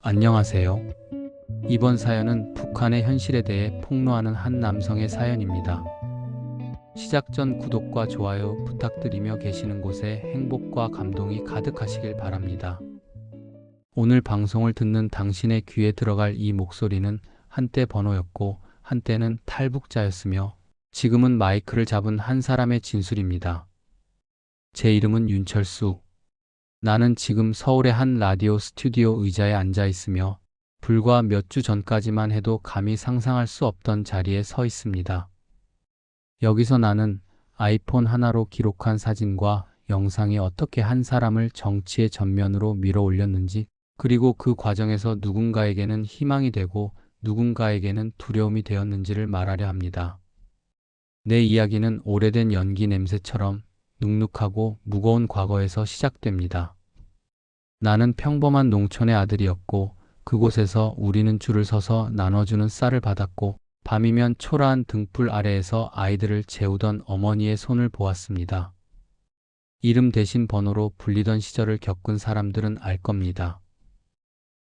안녕하세요. 이번 사연은 북한의 현실에 대해 폭로하는 한 남성의 사연입니다. 시작 전 구독과 좋아요 부탁드리며 계시는 곳에 행복과 감동이 가득하시길 바랍니다. 오늘 방송을 듣는 당신의 귀에 들어갈 이 목소리는 한때 번호였고 한때는 탈북자였으며 지금은 마이크를 잡은 한 사람의 진술입니다. 제 이름은 윤철수. 나는 지금 서울의 한 라디오 스튜디오 의자에 앉아 있으며 불과 몇 주 전까지만 해도 감히 상상할 수 없던 자리에 서 있습니다. 여기서 나는 아이폰 하나로 기록한 사진과 영상이 어떻게 한 사람을 정치의 전면으로 밀어 올렸는지, 그리고 그 과정에서 누군가에게는 희망이 되고 누군가에게는 두려움이 되었는지를 말하려 합니다. 내 이야기는 오래된 연기 냄새처럼 눅눅하고 무거운 과거에서 시작됩니다. 나는 평범한 농촌의 아들이었고 그곳에서 우리는 줄을 서서 나눠주는 쌀을 받았고 밤이면 초라한 등불 아래에서 아이들을 재우던 어머니의 손을 보았습니다. 이름 대신 번호로 불리던 시절을 겪은 사람들은 알 겁니다.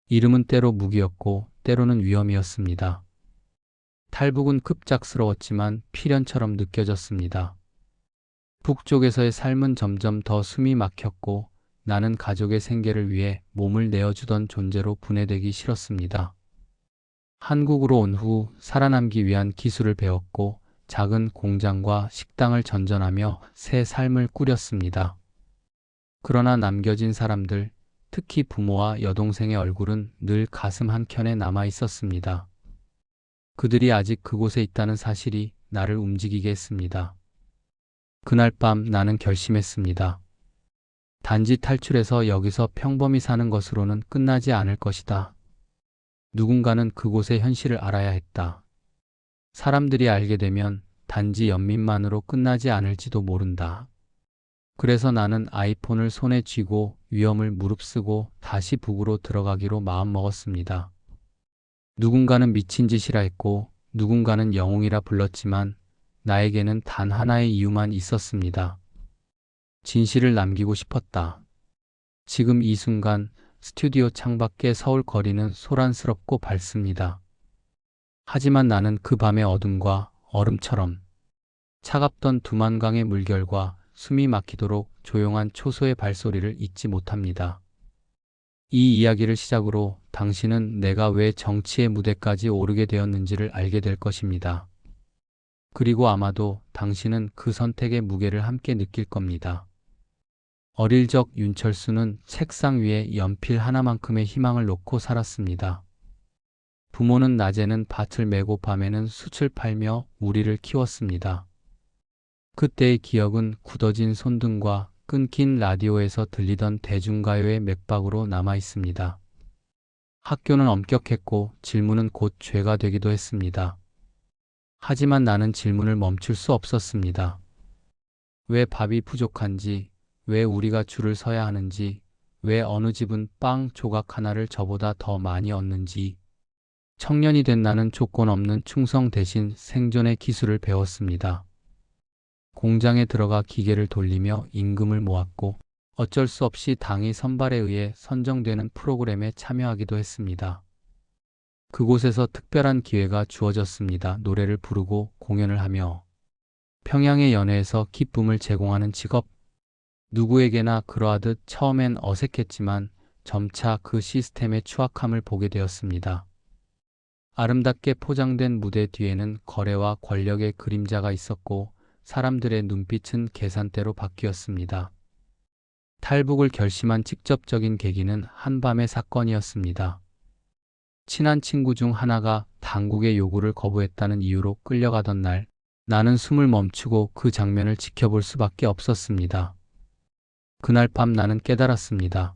이름은 때로 무기였고 때로는 위험이었습니다. 탈북은 급작스러웠지만 필연처럼 느껴졌습니다. 북쪽에서의 삶은 점점 더 숨이 막혔고 나는 가족의 생계를 위해 몸을 내어주던 존재로 분해되기 싫었습니다. 한국으로 온 후 살아남기 위한 기술을 배웠고 작은 공장과 식당을 전전하며 새 삶을 꾸렸습니다. 그러나 남겨진 사람들, 특히 부모와 여동생의 얼굴은 늘 가슴 한켠에 남아 있었습니다. 그들이 아직 그곳에 있다는 사실이 나를 움직이게 했습니다. 그날 밤 나는 결심했습니다. 단지 탈출해서 여기서 평범히 사는 것으로는 끝나지 않을 것이다. 누군가는 그곳의 현실을 알아야 했다. 사람들이 알게 되면 단지 연민만으로 끝나지 않을지도 모른다. 그래서 나는 아이폰을 손에 쥐고 위험을 무릅쓰고 다시 북으로 들어가기로 마음먹었습니다. 누군가는 미친 짓이라 했고 누군가는 영웅이라 불렀지만 나에게는 단 하나의 이유만 있었습니다. 진실을 남기고 싶었다. 지금 이 순간 스튜디오 창밖의 서울 거리는 소란스럽고 밝습니다. 하지만 나는 그 밤의 어둠과 얼음처럼 차갑던 두만강의 물결과 숨이 막히도록 조용한 초소의 발소리를 잊지 못합니다. 이 이야기를 시작으로 당신은 내가 왜 정치의 무대까지 오르게 되었는지를 알게 될 것입니다. 그리고 아마도 당신은 그 선택의 무게를 함께 느낄 겁니다. 어릴 적 윤철수는 책상 위에 연필 하나만큼의 희망을 놓고 살았습니다. 부모는 낮에는 밭을 메고 밤에는 숯을 팔며 우리를 키웠습니다. 그때의 기억은 굳어진 손등과 끊긴 라디오에서 들리던 대중가요의 맥박으로 남아 있습니다. 학교는 엄격했고 질문은 곧 죄가 되기도 했습니다. 하지만 나는 질문을 멈출 수 없었습니다. 왜 밥이 부족한지, 왜 우리가 줄을 서야 하는지, 왜 어느 집은 빵 조각 하나를 저보다 더 많이 얻는지. 청년이 된 나는 조건 없는 충성 대신 생존의 기술을 배웠습니다. 공장에 들어가 기계를 돌리며 임금을 모았고 어쩔 수 없이 당의 선발에 의해 선정되는 프로그램에 참여하기도 했습니다. 그곳에서 특별한 기회가 주어졌습니다. 노래를 부르고 공연을 하며 평양의 연회에서 기쁨을 제공하는 직업. 누구에게나 그러하듯 처음엔 어색했지만 점차 그 시스템의 추악함을 보게 되었습니다. 아름답게 포장된 무대 뒤에는 거래와 권력의 그림자가 있었고 사람들의 눈빛은 계산대로 바뀌었습니다. 탈북을 결심한 직접적인 계기는 한밤의 사건이었습니다. 친한 친구 중 하나가 당국의 요구를 거부했다는 이유로 끌려가던 날, 나는 숨을 멈추고 그 장면을 지켜볼 수밖에 없었습니다. 그날 밤 나는 깨달았습니다.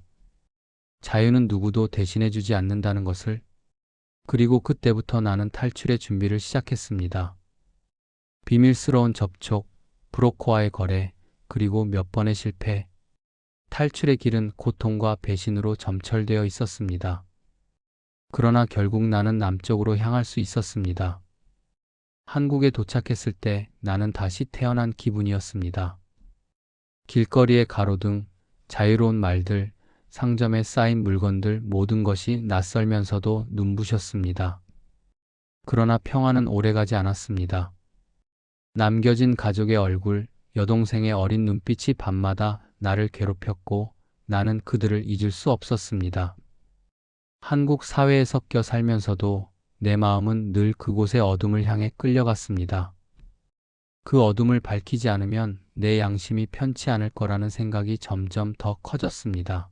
자유는 누구도 대신해주지 않는다는 것을. 그리고 그때부터 나는 탈출의 준비를 시작했습니다. 비밀스러운 접촉, 브로커와의 거래, 그리고 몇 번의 실패. 탈출의 길은 고통과 배신으로 점철되어 있었습니다. 그러나 결국 나는 남쪽으로 향할 수 있었습니다. 한국에 도착했을 때 나는 다시 태어난 기분이었습니다. 길거리의 가로등, 자유로운 말들, 상점에 쌓인 물건들 모든 것이 낯설면서도 눈부셨습니다. 그러나 평화는 오래가지 않았습니다. 남겨진 가족의 얼굴, 여동생의 어린 눈빛이 밤마다 나를 괴롭혔고 나는 그들을 잊을 수 없었습니다. 한국 사회에 섞여 살면서도 내 마음은 늘 그곳의 어둠을 향해 끌려갔습니다. 그 어둠을 밝히지 않으면 내 양심이 편치 않을 거라는 생각이 점점 더 커졌습니다.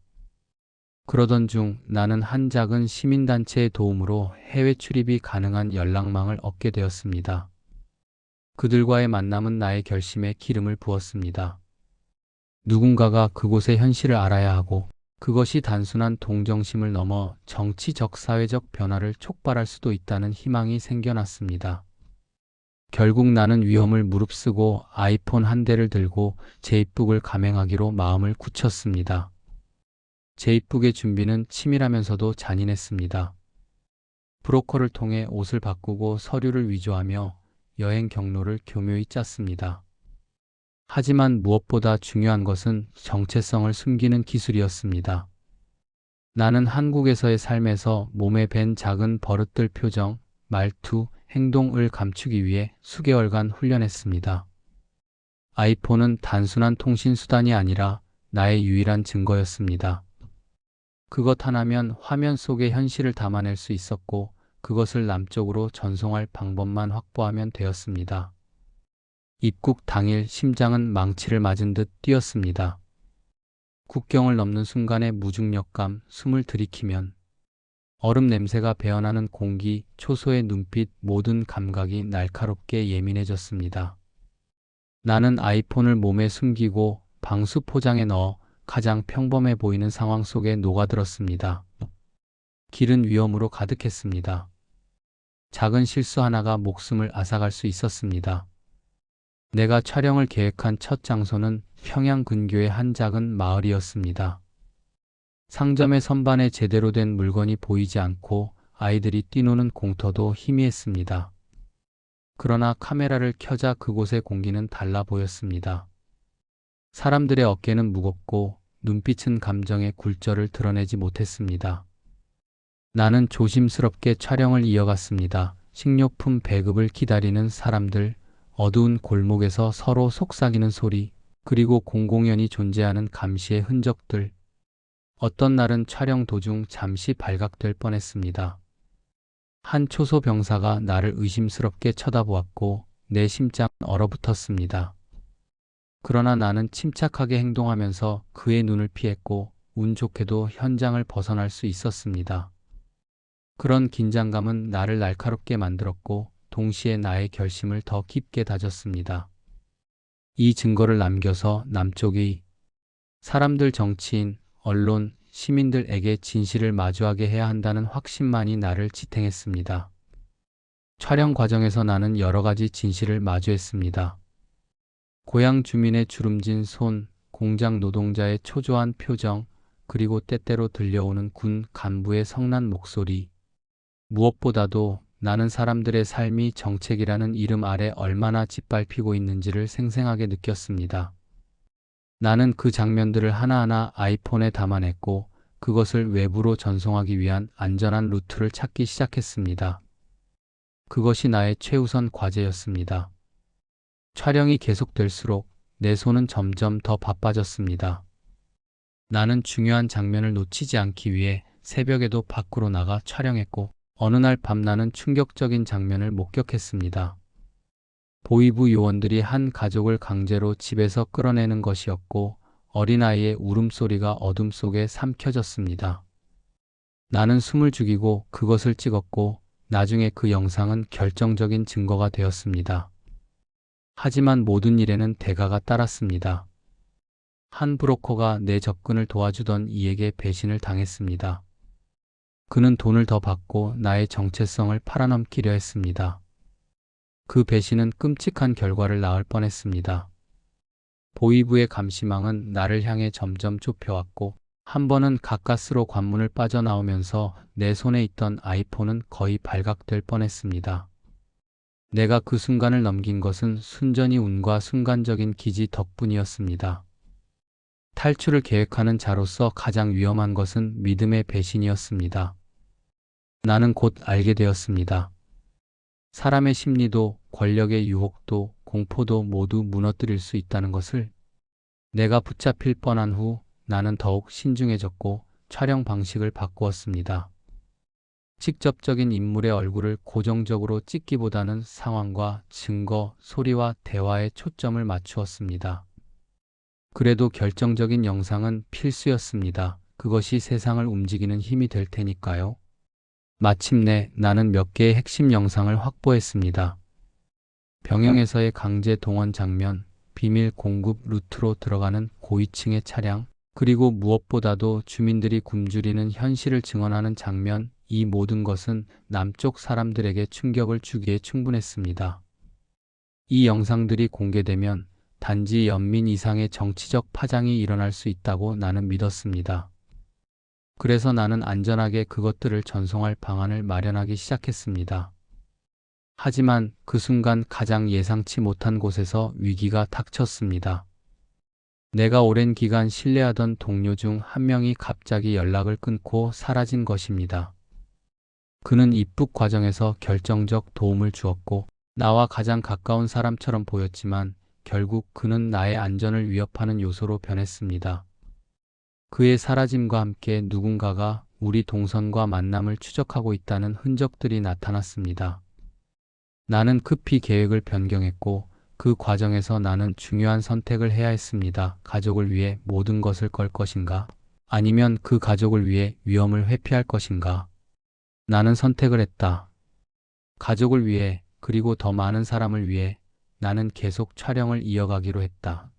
그러던 중 나는 한 작은 시민단체의 도움으로 해외 출입이 가능한 연락망을 얻게 되었습니다. 그들과의 만남은 나의 결심에 기름을 부었습니다. 누군가가 그곳의 현실을 알아야 하고 그것이 단순한 동정심을 넘어 정치적 사회적 변화를 촉발할 수도 있다는 희망이 생겨났습니다. 결국 나는 위험을 무릅쓰고 아이폰 한 대를 들고 제이북을 감행하기로 마음을 굳혔습니다. 제이북의 준비는 치밀하면서도 잔인했습니다. 브로커를 통해 옷을 바꾸고 서류를 위조하며 여행 경로를 교묘히 짰습니다. 하지만 무엇보다 중요한 것은 정체성을 숨기는 기술이었습니다. 나는 한국에서의 삶에서 몸에 밴 작은 버릇들 표정, 말투, 행동을 감추기 위해 수개월간 훈련했습니다. 아이폰은 단순한 통신 수단이 아니라 나의 유일한 증거였습니다. 그것 하나면 화면 속의 현실을 담아낼 수 있었고 그것을 남쪽으로 전송할 방법만 확보하면 되었습니다. 입국 당일 심장은 망치를 맞은 듯 뛰었습니다. 국경을 넘는 순간의 무중력감, 숨을 들이키면 얼음 냄새가 배어나는 공기, 초소의 눈빛, 모든 감각이 날카롭게 예민해졌습니다. 나는 아이폰을 몸에 숨기고 방수 포장에 넣어 가장 평범해 보이는 상황 속에 녹아들었습니다. 길은 위험으로 가득했습니다. 작은 실수 하나가 목숨을 앗아갈 수 있었습니다. 내가 촬영을 계획한 첫 장소는 평양 근교의 한 작은 마을이었습니다. 상점의 선반에 제대로 된 물건이 보이지 않고 아이들이 뛰노는 공터도 희미했습니다. 그러나 카메라를 켜자 그곳의 공기는 달라 보였습니다. 사람들의 어깨는 무겁고 눈빛은 감정의 굴절을 드러내지 못했습니다. 나는 조심스럽게 촬영을 이어갔습니다. 식료품 배급을 기다리는 사람들, 어두운 골목에서 서로 속삭이는 소리, 그리고 공공연히 존재하는 감시의 흔적들. 어떤 날은 촬영 도중 잠시 발각될 뻔했습니다. 한 초소 병사가 나를 의심스럽게 쳐다보았고 내 심장은 얼어붙었습니다. 그러나 나는 침착하게 행동하면서 그의 눈을 피했고 운 좋게도 현장을 벗어날 수 있었습니다. 그런 긴장감은 나를 날카롭게 만들었고 동시에 나의 결심을 더 깊게 다졌습니다. 이 증거를 남겨서 남쪽의 사람들, 정치인, 언론, 시민들에게 진실을 마주하게 해야 한다는 확신만이 나를 지탱했습니다. 촬영 과정에서 나는 여러 가지 진실을 마주했습니다. 고향 주민의 주름진 손, 공장 노동자의 초조한 표정, 그리고 때때로 들려오는 군 간부의 성난 목소리. 무엇보다도 나는 사람들의 삶이 정책이라는 이름 아래 얼마나 짓밟히고 있는지를 생생하게 느꼈습니다. 나는 그 장면들을 하나하나 아이폰에 담아냈고 그것을 외부로 전송하기 위한 안전한 루트를 찾기 시작했습니다. 그것이 나의 최우선 과제였습니다. 촬영이 계속될수록 내 손은 점점 더 바빠졌습니다. 나는 중요한 장면을 놓치지 않기 위해 새벽에도 밖으로 나가 촬영했고 어느 날 밤 나는 충격적인 장면을 목격했습니다. 보위부 요원들이 한 가족을 강제로 집에서 끌어내는 것이었고 어린아이의 울음소리가 어둠 속에 삼켜졌습니다. 나는 숨을 죽이고 그것을 찍었고 나중에 그 영상은 결정적인 증거가 되었습니다. 하지만 모든 일에는 대가가 따랐습니다. 한 브로커가 내 접근을 도와주던 이에게 배신을 당했습니다. 그는 돈을 더 받고 나의 정체성을 팔아넘기려 했습니다. 그 배신은 끔찍한 결과를 낳을 뻔했습니다. 보위부의 감시망은 나를 향해 점점 좁혀왔고 한 번은 가까스로 관문을 빠져나오면서 내 손에 있던 아이폰은 거의 발각될 뻔했습니다. 내가 그 순간을 넘긴 것은 순전히 운과 순간적인 기지 덕분이었습니다. 탈출을 계획하는 자로서 가장 위험한 것은 믿음의 배신이었습니다. 나는 곧 알게 되었습니다. 사람의 심리도 권력의 유혹도 공포도 모두 무너뜨릴 수 있다는 것을. 내가 붙잡힐 뻔한 후 나는 더욱 신중해졌고 촬영 방식을 바꾸었습니다. 직접적인 인물의 얼굴을 고정적으로 찍기보다는 상황과 증거, 소리와 대화에 초점을 맞추었습니다. 그래도 결정적인 영상은 필수였습니다. 그것이 세상을 움직이는 힘이 될 테니까요. 마침내 나는 몇 개의 핵심 영상을 확보했습니다. 병영에서의 강제 동원 장면, 비밀 공급 루트로 들어가는 고위층의 차량, 그리고 무엇보다도 주민들이 굶주리는 현실을 증언하는 장면, 이 모든 것은 남쪽 사람들에게 충격을 주기에 충분했습니다. 이 영상들이 공개되면 단지 연민 이상의 정치적 파장이 일어날 수 있다고 나는 믿었습니다. 그래서 나는 안전하게 그것들을 전송할 방안을 마련하기 시작했습니다. 하지만 그 순간 가장 예상치 못한 곳에서 위기가 닥쳤습니다. 내가 오랜 기간 신뢰하던 동료 중 한 명이 갑자기 연락을 끊고 사라진 것입니다. 그는 입국 과정에서 결정적 도움을 주었고 나와 가장 가까운 사람처럼 보였지만 결국 그는 나의 안전을 위협하는 요소로 변했습니다. 그의 사라짐과 함께 누군가가 우리 동선과 만남을 추적하고 있다는 흔적들이 나타났습니다. 나는 급히 계획을 변경했고 그 과정에서 나는 중요한 선택을 해야 했습니다. 가족을 위해 모든 것을 걸 것인가? 아니면 그 가족을 위해 위험을 회피할 것인가? 나는 선택을 했다. 가족을 위해, 그리고 더 많은 사람을 위해 나는 계속 촬영을 이어가기로 했다.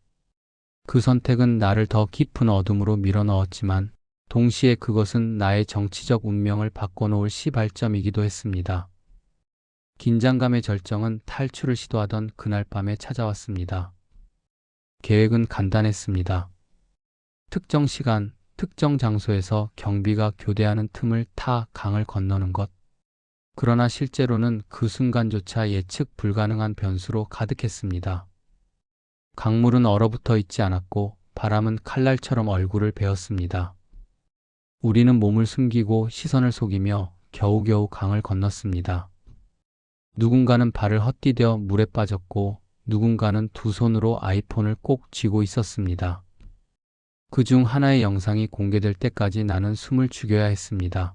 그 선택은 나를 더 깊은 어둠으로 밀어넣었지만 동시에 그것은 나의 정치적 운명을 바꿔놓을 시발점이기도 했습니다. 긴장감의 절정은 탈출을 시도하던 그날 밤에 찾아왔습니다. 계획은 간단했습니다. 특정 시간, 특정 장소에서 경비가 교대하는 틈을 타 강을 건너는 것. 그러나 실제로는 그 순간조차 예측 불가능한 변수로 가득했습니다. 강물은 얼어붙어 있지 않았고 바람은 칼날처럼 얼굴을 베었습니다. 우리는 몸을 숨기고 시선을 속이며 겨우겨우 강을 건넜습니다. 누군가는 발을 헛디뎌 물에 빠졌고 누군가는 두 손으로 아이폰을 꼭 쥐고 있었습니다. 그중 하나의 영상이 공개될 때까지 나는 숨을 죽여야 했습니다.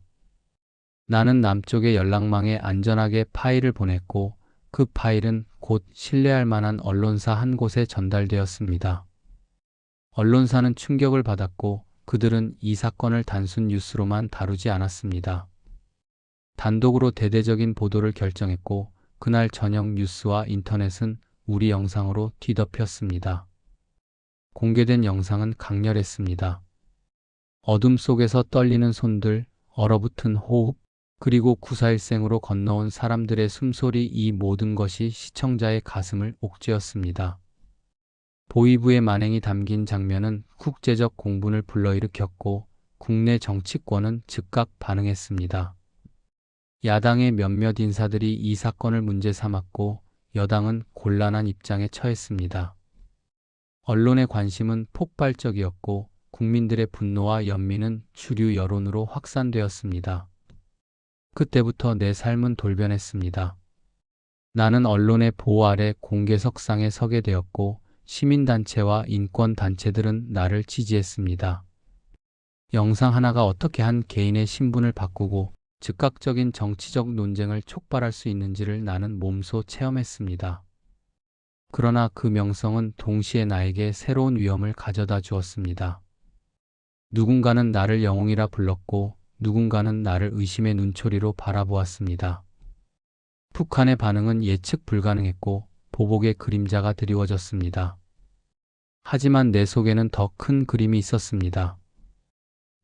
나는 남쪽의 연락망에 안전하게 파일을 보냈고 그 파일은 곧 신뢰할 만한 언론사 한 곳에 전달되었습니다. 언론사는 충격을 받았고 그들은 이 사건을 단순 뉴스로만 다루지 않았습니다. 단독으로 대대적인 보도를 결정했고 그날 저녁 뉴스와 인터넷은 우리 영상으로 뒤덮였습니다. 공개된 영상은 강렬했습니다. 어둠 속에서 떨리는 손들, 얼어붙은 호흡, 그리고 구사일생으로 건너온 사람들의 숨소리, 이 모든 것이 시청자의 가슴을 옥죄었습니다. 보위부의 만행이 담긴 장면은 국제적 공분을 불러일으켰고 국내 정치권은 즉각 반응했습니다. 야당의 몇몇 인사들이 이 사건을 문제 삼았고 여당은 곤란한 입장에 처했습니다. 언론의 관심은 폭발적이었고 국민들의 분노와 연민은 주류 여론으로 확산되었습니다. 그때부터 내 삶은 돌변했습니다. 나는 언론의 보호 아래 공개석상에 서게 되었고 시민단체와 인권단체들은 나를 지지했습니다. 영상 하나가 어떻게 한 개인의 신분을 바꾸고 즉각적인 정치적 논쟁을 촉발할 수 있는지를 나는 몸소 체험했습니다. 그러나 그 명성은 동시에 나에게 새로운 위험을 가져다 주었습니다. 누군가는 나를 영웅이라 불렀고 누군가는 나를 의심의 눈초리로 바라보았습니다. 북한의 반응은 예측 불가능했고 보복의 그림자가 드리워졌습니다. 하지만 내 속에는 더 큰 그림이 있었습니다.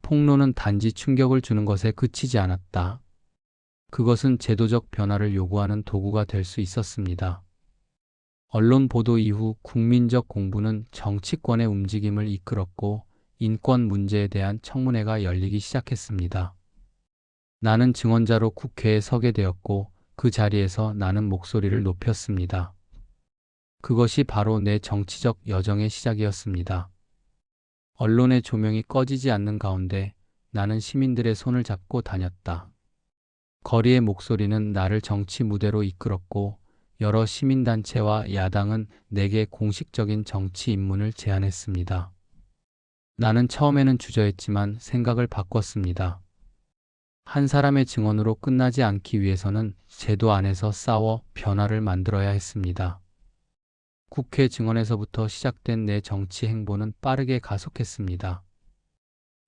폭로는 단지 충격을 주는 것에 그치지 않았다. 그것은 제도적 변화를 요구하는 도구가 될 수 있었습니다. 언론 보도 이후 국민적 공분은 정치권의 움직임을 이끌었고 인권 문제에 대한 청문회가 열리기 시작했습니다. 나는 증언자로 국회에 서게 되었고 그 자리에서 나는 목소리를 높였습니다. 그것이 바로 내 정치적 여정의 시작이었습니다. 언론의 조명이 꺼지지 않는 가운데 나는 시민들의 손을 잡고 다녔다. 거리의 목소리는 나를 정치 무대로 이끌었고 여러 시민단체와 야당은 내게 공식적인 정치 입문을 제안했습니다. 나는 처음에는 주저했지만 생각을 바꿨습니다. 한 사람의 증언으로 끝나지 않기 위해서는 제도 안에서 싸워 변화를 만들어야 했습니다. 국회 증언에서부터 시작된 내 정치 행보는 빠르게 가속했습니다.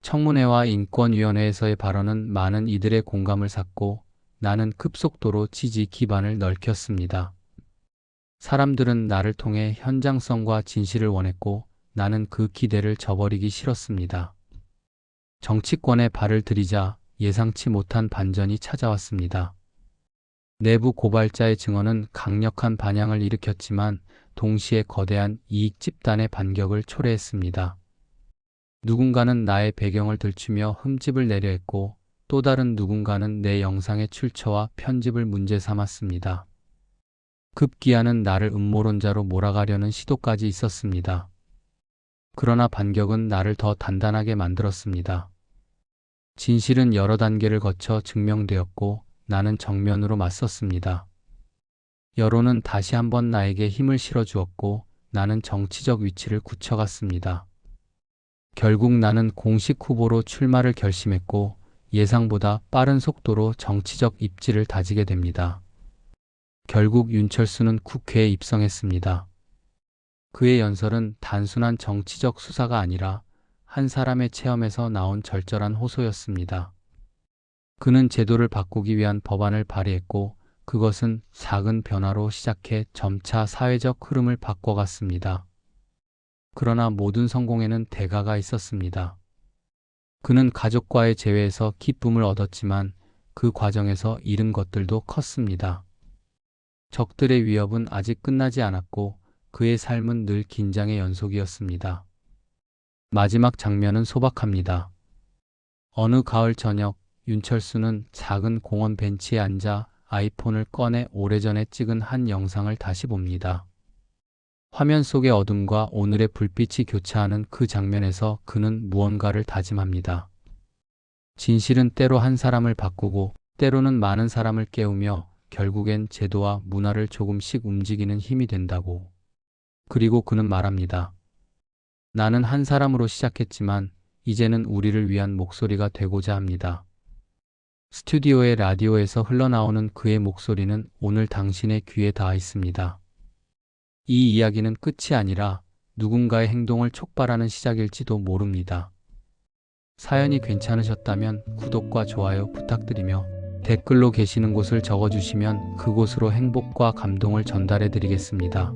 청문회와 인권위원회에서의 발언은 많은 이들의 공감을 샀고 나는 급속도로 지지 기반을 넓혔습니다. 사람들은 나를 통해 현장성과 진실을 원했고 나는 그 기대를 저버리기 싫었습니다. 정치권에 발을 들이자 예상치 못한 반전이 찾아왔습니다. 내부 고발자의 증언은 강력한 반향을 일으켰지만 동시에 거대한 이익 집단의 반격을 초래했습니다. 누군가는 나의 배경을 들추며 흠집을 내려 했고 또 다른 누군가는 내 영상의 출처와 편집을 문제 삼았습니다. 급기야는 나를 음모론자로 몰아가려는 시도까지 있었습니다. 그러나 반격은 나를 더 단단하게 만들었습니다. 진실은 여러 단계를 거쳐 증명되었고 나는 정면으로 맞섰습니다. 여론은 다시 한번 나에게 힘을 실어주었고 나는 정치적 위치를 굳혀갔습니다. 결국 나는 공식 후보로 출마를 결심했고 예상보다 빠른 속도로 정치적 입지를 다지게 됩니다. 결국 윤철수는 국회에 입성했습니다. 그의 연설은 단순한 정치적 수사가 아니라 한 사람의 체험에서 나온 절절한 호소였습니다. 그는 제도를 바꾸기 위한 법안을 발의했고 그것은 작은 변화로 시작해 점차 사회적 흐름을 바꿔갔습니다. 그러나 모든 성공에는 대가가 있었습니다. 그는 가족과의 재회에서 기쁨을 얻었지만 그 과정에서 잃은 것들도 컸습니다. 적들의 위협은 아직 끝나지 않았고 그의 삶은 늘 긴장의 연속이었습니다. 마지막 장면은 소박합니다. 어느 가을 저녁 윤철수는 작은 공원 벤치에 앉아 아이폰을 꺼내 오래전에 찍은 한 영상을 다시 봅니다. 화면 속의 어둠과 오늘의 불빛이 교차하는 그 장면에서 그는 무언가를 다짐합니다. 진실은 때로 한 사람을 바꾸고 때로는 많은 사람을 깨우며 결국엔 제도와 문화를 조금씩 움직이는 힘이 된다고. 그리고 그는 말합니다. 나는 한 사람으로 시작했지만 이제는 우리를 위한 목소리가 되고자 합니다. 스튜디오의 라디오에서 흘러나오는 그의 목소리는 오늘 당신의 귀에 닿아 있습니다. 이 이야기는 끝이 아니라 누군가의 행동을 촉발하는 시작일지도 모릅니다. 사연이 괜찮으셨다면 구독과 좋아요 부탁드리며 댓글로 계시는 곳을 적어주시면 그곳으로 행복과 감동을 전달해 드리겠습니다.